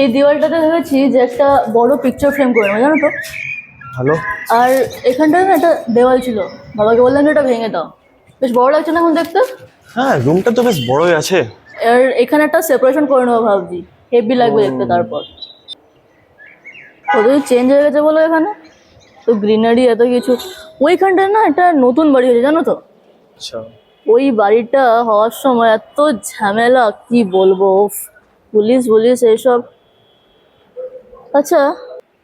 এই দেওয়ালটাতে ভেবেছি যে একটা বড় পিকচার ফ্রেম করে নেবো, জানো তো। ভালো। আর এখানটায় না একটা দেওয়াল ছিল, বাবাকে বললাম যে এটা ভেঙে দাও। বেশ বড় লাগছে না এখন দেখতে? হ্যাঁ, রুমটা তো বেশ বড়ই আছে। আর এখানে একটা সেপারেশন করে নেবো ভাবছি, হেভি লাগবে দেখতে। তারপর কত চেঞ্জ হয়ে গেছে বলো এখানে, তো গ্রিনারি এত কিছু। ওইখানটায় না একটা নতুন বাড়ি হয়েছে, জানো তো। আচ্ছা। ওই বাড়িটা হওয়ার সময় এত ঝামেলা, কি বলবো, উফ, পুলিশ পুলিশ এইসব। আচ্ছা,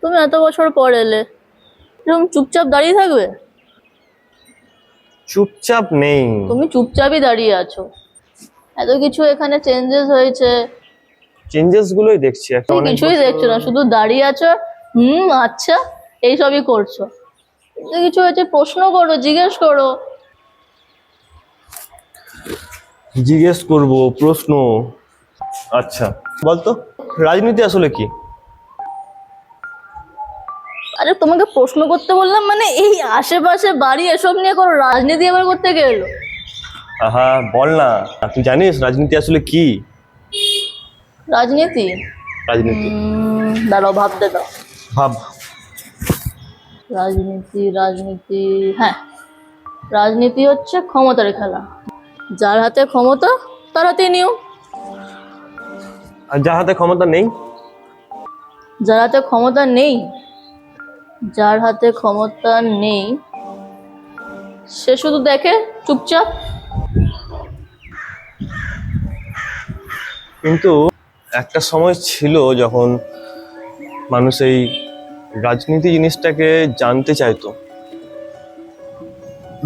তুমি এত বছর পর এলে, এরকম চুপচাপ দাঁড়িয়ে থাকবে? চুপচাপ নেই। তুমি চুপচাপই দাঁড়িয়ে আছো, এত কিছু এখানে চেঞ্জেস হয়েছে, চেঞ্জেস গুলোই দেখছি একটা তুমি অনেক কিছুই দেখছো না, শুধু দাঁড়িয়ে আছো। আচ্ছা, এইসবই করছো। এত কিছু হয়েছে, প্রশ্ন করো, জিজ্ঞেস করো। জিজ্ঞেস করব প্রশ্ন। আচ্ছা, বলতো রাজনীতি আসলে কি? আরে তোমাকে প্রশ্ন করতে বললাম, মানে এই আশেপাশে বাড়ি এসব নিয়ে করো, রাজনীতি এবার করতে গেলো। আহা, বল না। তুই জানিস রাজনীতি আসলে কি? রাজনীতি? রাজনীতি দাঁড়াও, ভাবতে দাও। ভাব। রাজনীতি, রাজনীতি, হ্যাঁ, রাজনীতি হচ্ছে ক্ষমতার খেলা। যার হাতে ক্ষমতা তার হাতেই নিয়ম। আর যার হাতে ক্ষমতা নেই? যার হাতে ক্ষমতা নেই, যার হাতে ক্ষমতা নেই সে শুধু দেখে চুপচাপ। কিন্তু একটা সময় ছিল যখন মানুষ এই রাজনীতি জিনিসটাকে জানতে চাইতো,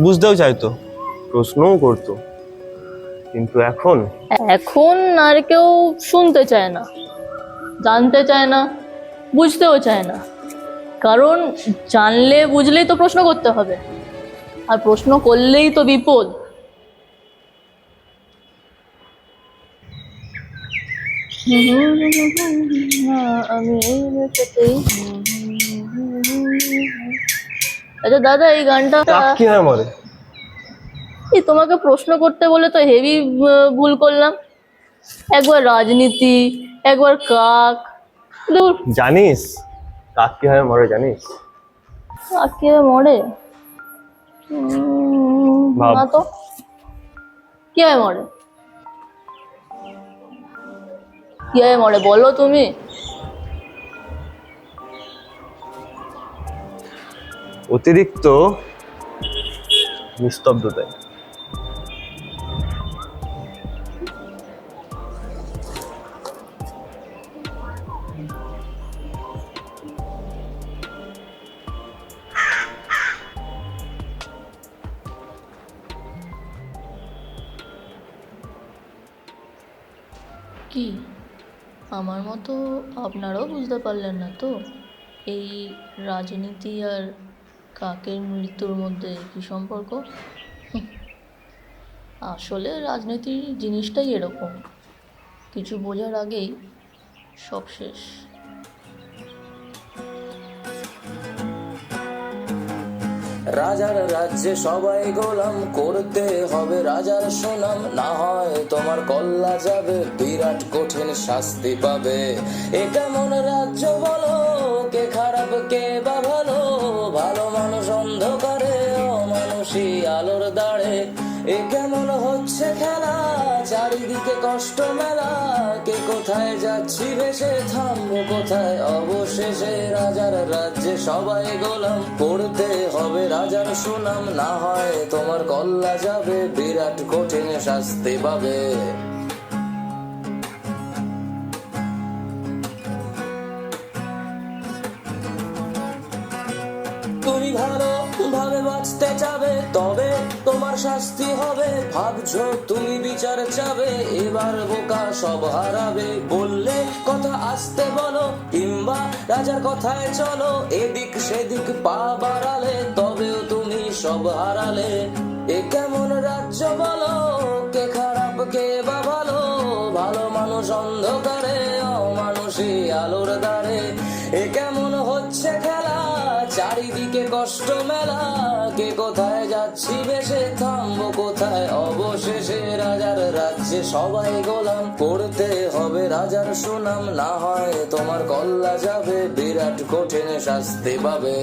বুঝতেও চাইতো, প্রশ্নও করতো। কিন্তু এখন এখন আর কেউ শুনতে চায় না, জানতে চায় না, বুঝতেও চায় না। কারণ জানলে বুঝলেই তো প্রশ্ন করতে হবে, আর প্রশ্ন করলেই তো বিপদ। আমি এই বেঁচেতেই। আচ্ছা দাদা, এই গানটা কাক কি হয় মরে? এই তোমাকে প্রশ্ন করতে বলে তো হেভি ভুল করলাম। একবার রাজনীতি, একবার কাক। ধুর, জানিস কাক কি হয় মরে জানিস? কাক কিভাবে মরে? ভাব। না তো, কিভাবে মরে? কিভাবে মরে বলো তুমি। অতিরিক্ত নিস্তব্ধতায়। কি আমার মতো আপনারাও বুঝতে পারলেন না তো এই রাজনীতি আর কাকের মৃত্যুর মধ্যে কি সম্পর্ক? আসলে রাজনীতির জিনিসটাই এরকম, কিছু বোঝার আগেই সব শেষ। রাজার রাজ্যে সবাই গোলাম, করতে হবে রাজার সুনাম, না হয় তোমার কল্লা যাবে, বিরাট কঠিন শাস্তি পাবে। এ কেমন রাজ্য বলো, কে খারাপ কে বা ভালো, ভালো মানুষ অন্ধকারে, অমানুষী আলোর দাঁড়ে। এ কেমন হচ্ছে খেলা, চারিদিকে কষ্ট মেলা, কে কোথায় যাচ্ছি ভেসে, থামবো কোথায় অবশেষে। রাজার রাজ্যে সবাই গোলাম, করতে হবে রাজার সুনাম, না হয় তোমার কল্লা যাবে, বিরাট কঠিন শাস্তি পাবে। তুমি ভালো ভাবে বাঁচতে চাবে, তবে তোমার শাস্তি হবে। ভাবছো তুমি বিচার চাবে, এবার বোকা সব হারাবে। বললে কথা আসতে বলো, কিংবা রাজার কথায় চলো, এদিক সেদিক পা বাড়ালে, তবেও তুমি সব হারালে। এ কেমন রাজ্য বলো, কে খারাপ কে বা ভালো, ভালো মানুষ অন্ধকারে, অমানুষী আলোর দ্বারে। এ কেমন হচ্ছে খেলা, চারিদিকে কষ্ট মেলা, কে কোথায় যাচ্ছি ভেসে, থামবো কোথায় অবশেষে। রাজার রাজ্যে সবাই গোলাম, করতে হবে রাজার সুনাম, না হয় তোমার কল্লা যাবে, বিরাট কঠিন শাস্তি পাবে।